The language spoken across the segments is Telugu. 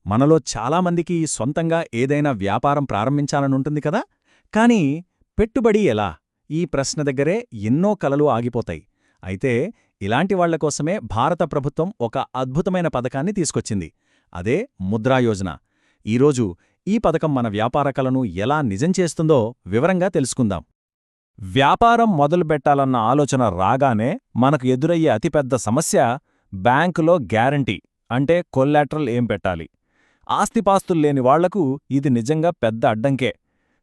మనలో చాలామందికి సొంతంగా ఏదైనా వ్యాపారం ప్రారంభించాలనుంటుంది కదా. కానీ పెట్టుబడి ఎలా? ఈ ప్రశ్న దగ్గరే ఎన్నో కలలు ఆగిపోతాయి. అయితే ఇలాంటి వాళ్లకోసమే భారత ప్రభుత్వం ఒక అద్భుతమైన పథకాన్ని తీసుకొచ్చింది. అదే ముద్రా యోజన. ఈరోజు ఈ పథకం మన వ్యాపార కలను ఎలా నిజం చేస్తుందో వివరంగా తెలుసుకుందాం. వ్యాపారం మొదలుపెట్టాలన్న ఆలోచన రాగానే మనకు ఎదురయ్యే అతిపెద్ద సమస్య బ్యాంకులో గ్యారంటీ అంటే కొల్లాటరల్ ఏం పెట్టాలి. ఆస్తిపాస్తుల్లేని వాళ్లకు ఇది నిజంగా పెద్ద అడ్డంకే.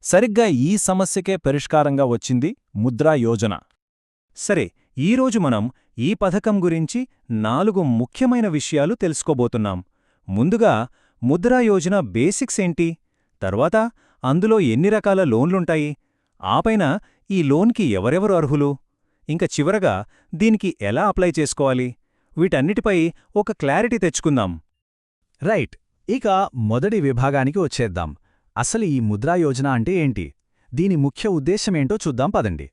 సరిగ్గా ఈ సమస్యకే పరిష్కారంగా వచ్చింది ముద్రా యోజన. సరే, ఈరోజు మనం ఈ పథకం గురించి 4 ముఖ్యమైన విషయాలు తెలుసుకోబోతున్నాం. ముందుగా ముద్రా యోజన బేసిక్స్ ఏంటి, తర్వాత అందులో ఎన్ని రకాల లోన్లుంటాయి, ఆపైన ఈ లోన్కి ఎవరెవరు అర్హులు, ఇంక చివరగా దీనికి ఎలా అప్లై చేసుకోవాలి, వీటన్నిటిపై ఒక క్లారిటీ తెచ్చుకుందాం. రైట్, ఇక మొదటి విభాగానికి వచ్చేద్దాం. అసలు ఈ ముద్రా యోజన అంటే ఏంటి, దీని ముఖ్య ఉద్దేశమేంటో చూద్దాం పదండి.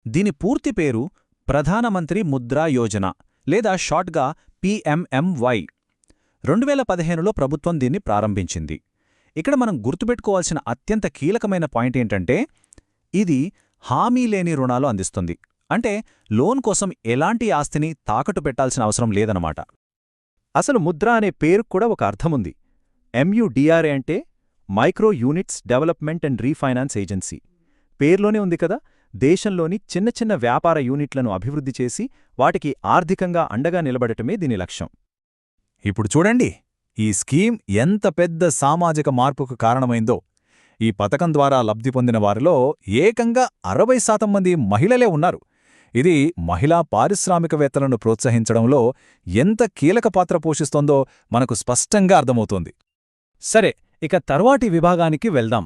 దీని పూర్తి పేరు ప్రధానమంత్రి ముద్రా యోజన లేదా షార్ట్గా PMMY. 2015లో ప్రభుత్వం దీన్ని ప్రారంభించింది. ఇక్కడ మనం గుర్తుపెట్టుకోవాల్సిన అత్యంత కీలకమైన పాయింట్ ఏంటంటే ఇది హామీలేని రుణాలు అందిస్తుంది. అంటే లోన్ కోసం ఎలాంటి ఆస్తిని తాకట్టు పెట్టాల్సిన అవసరం లేదన్నమాట. అసలు ముద్ర అనే పేరుకు కూడా ఒక అర్థముంది. MUDRA అంటే micro units development and refinance agency. పేర్లోనే ఉంది కదా, దేశంలోని చిన్న చిన్న వ్యాపార యూనిట్లను అభివృద్ధి చేసి వాటికి ఆర్థికంగా అండగా నిలబడటమే దీని లక్ష్యం. ఇప్పుడు చూడండి, ఈ స్కీమ్ ఎంత పెద్ద సామాజిక మార్పుకు కారణమైందో. ఈ పథకం ద్వారా లబ్ధి పొందిన వారిలో ఏకంగా 60% మంది మహిళలే ఉన్నారు. ఇది మహిళా పారిశ్రామికవేత్తలను ప్రోత్సహించడంలో ఎంత కీలక పాత్ర పోషిస్తోందో మనకు స్పష్టంగా అర్థమవుతోంది. సరే, ఇక తర్వాటి విభాగానికి వెళ్దాం.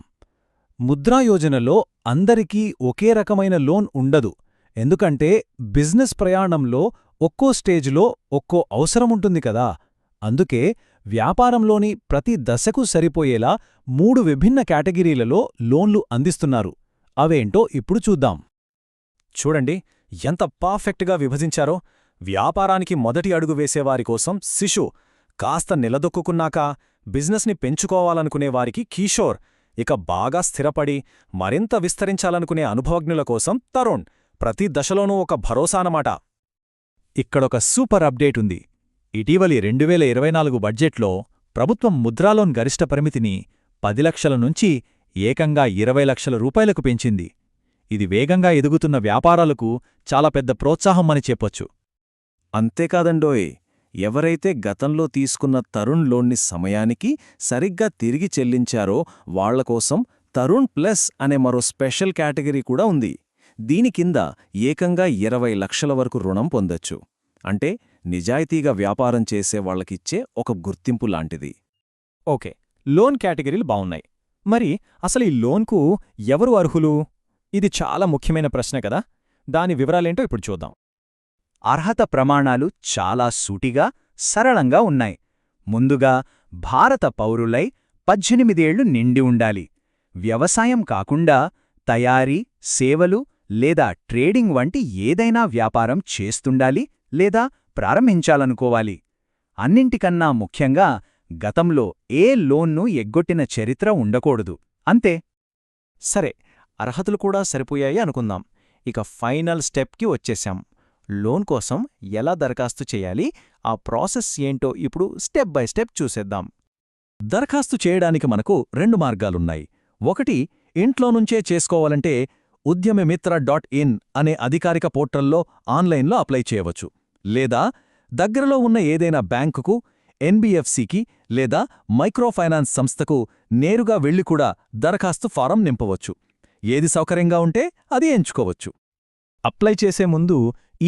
ముద్రా యోజనలో అందరికీ ఒకే రకమైన లోన్ ఉండదు. ఎందుకంటే బిజినెస్ ప్రయాణంలో ఒక్కో స్టేజ్లో ఒక్కో అవసరముంటుంది కదా. అందుకే వ్యాపారంలోని ప్రతి దశకు సరిపోయేలా 3 విభిన్న కేటగిరీలలో లోన్లు అందిస్తున్నారు. అవేంటో ఇప్పుడు చూద్దాం. చూడండి, ఎంత పర్ఫెక్ట్గా విభజించారో. వ్యాపారానికి మొదటి అడుగు వేసేవారి కోసం శిశు, కాస్త నిలదొక్కున్నాక బిజినెస్ని పెంచుకోవాలనుకునేవారికి కిషోర్, ఇక బాగా స్థిరపడి మరింత విస్తరించాలనుకునే అనుభవజ్ఞుల కోసం తరుణ్. ప్రతి దశలోనూ ఒక భరోసానమాట. ఇక్కడొక సూపర్ అప్డేట్ ఉంది. ఇటీవలి 2024 బడ్జెట్లో ప్రభుత్వం ముద్రాలోన్ గరిష్ట పరిమితిని 10 లక్షల నుంచి ఏకంగా 20 లక్షల రూపాయలకు పెంచింది. ఇది వేగంగా ఎదుగుతున్న వ్యాపారాలకు చాలా పెద్ద ప్రోత్సాహం అని చెప్పొచ్చు. అంతేకాదండోయ్, ఎవరైతే గతంలో తీసుకున్న తరుణ్ లోన్ని సమయానికి సరిగ్గా తిరిగి చెల్లించారో వాళ్లకోసం తరుణ్ ప్లస్ అనే మరో స్పెషల్ కేటగిరీ కూడా ఉంది. దీని కింద ఏకంగా 20 లక్షల వరకు రుణం పొందొచ్చు. అంటే నిజాయితీగా వ్యాపారం చేసే వాళ్లకిచ్చే ఒక గుర్తింపు లాంటిది. ఓకే, లోన్ కేటగిరీలు బావున్నాయి. మరి అసలు ఈ లోన్కు ఎవరు అర్హులు? ఇది చాలా ముఖ్యమైన ప్రశ్న కదా. దాని వివరాలేంటో ఇప్పుడు చూద్దాం. అర్హత ప్రమాణాలు చాలా సూటిగా, సరళంగా ఉన్నాయి. ముందుగా భారత పౌరులై 18 ఏళ్లు నిండి ఉండాలి. వ్యవసాయం కాకుండా తయారీ, సేవలు లేదా ట్రేడింగ్ వంటి ఏదైనా వ్యాపారం చేస్తుండాలి లేదా ప్రారంభించాలనుకోవాలి. అన్నింటికన్నా ముఖ్యంగా గతంలో ఏ లోన్ను ఎగ్గొట్టిన చరిత్ర ఉండకూడదు. అంతే. సరే, అర్హతలు కూడా సరిపోయాయి అనుకుందాం. ఇక ఫైనల్ స్టెప్కి వచ్చేశాం. లోన్ కోసం ఎలా దరఖాస్తు చేయాలి, ఆ ప్రాసెస్ ఏంటో ఇప్పుడు స్టెప్ బై స్టెప్ చూసేద్దాం. దరఖాస్తు చేయడానికి మనకు 2 మార్గాలున్నాయి. ఒకటి, ఇంట్లో నుంచే చేసుకోవాలంటే udyamimitra.in అనే అధికారిక పోర్టల్లో ఆన్లైన్లో అప్లై చేయవచ్చు. లేదా దగ్గరలో ఉన్న ఏదైనా బ్యాంకుకు, NBFCకి లేదా మైక్రోఫైనాన్స్ సంస్థకు నేరుగా వెళ్లి కూడా దరఖాస్తు ఫారం నింపవచ్చు. ఏది సౌకర్యంగా ఉంటే అది ఎంచుకోవచ్చు. అప్లై చేసే ముందు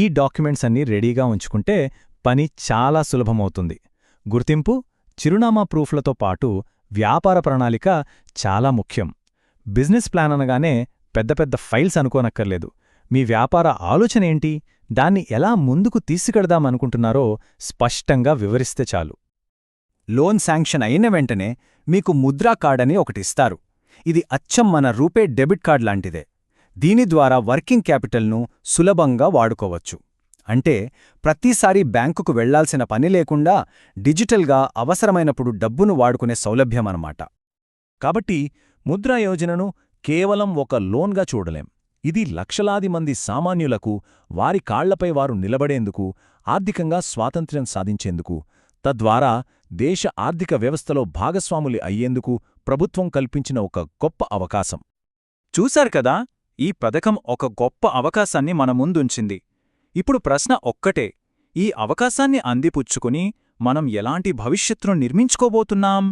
ఈ డాక్యుమెంట్స్ అన్నీ రెడీగా ఉంచుకుంటే పని చాలా సులభమవుతుంది. గుర్తింపు, చిరునామా ప్రూఫ్లతో పాటు వ్యాపార ప్రణాళిక చాలా ముఖ్యం. బిజినెస్ ప్లాన్ అనగానే పెద్ద పెద్ద ఫైల్స్ అనుకోనక్కర్లేదు. మీ వ్యాపార ఆలోచన ఏంటి, దాన్ని ఎలా ముందుకు తీసుకెడదామనుకుంటున్నారో స్పష్టంగా వివరిస్తే చాలు. లోన్ శాంక్షన్ అయిన వెంటనే మీకు ముద్రా కార్డ్ అని ఒకటిస్తారు. ఇది అచ్చం మన రూపే డెబిట్ కార్డ్ లాంటిదే. దీని ద్వారా వర్కింగ్ క్యాపిటల్ను సులభంగా వాడుకోవచ్చు. అంటే ప్రతిసారీ బ్యాంకుకు వెళ్లాల్సిన పని లేకుండా డిజిటల్గా అవసరమైనప్పుడు డబ్బును వాడుకునే సౌలభ్యమన్నమాట. కాబట్టి ముద్రా యోజనను కేవలం ఒక లోన్గా చూడలేం. ఇది లక్షలాది మంది సామాన్యులకు వారి కాళ్లపై వారు నిలబడేందుకు, ఆర్థికంగా స్వాతంత్ర్యం సాధించేందుకు, తద్వారా దేశ ఆర్థిక వ్యవస్థలో భాగస్వాములు అయ్యేందుకు ప్రభుత్వం కల్పించిన ఒక గొప్ప అవకాశం. చూశారు కదా, ఈ పథకం ఒక గొప్ప అవకాశాన్ని మన ముందుంచింది. ఇప్పుడు ప్రశ్న ఒక్కటే, ఈ అవకాశాన్ని అందిపుచ్చుకుని మనం ఎలాంటి భవిష్యత్తును నిర్మించుకోబోతున్నాం?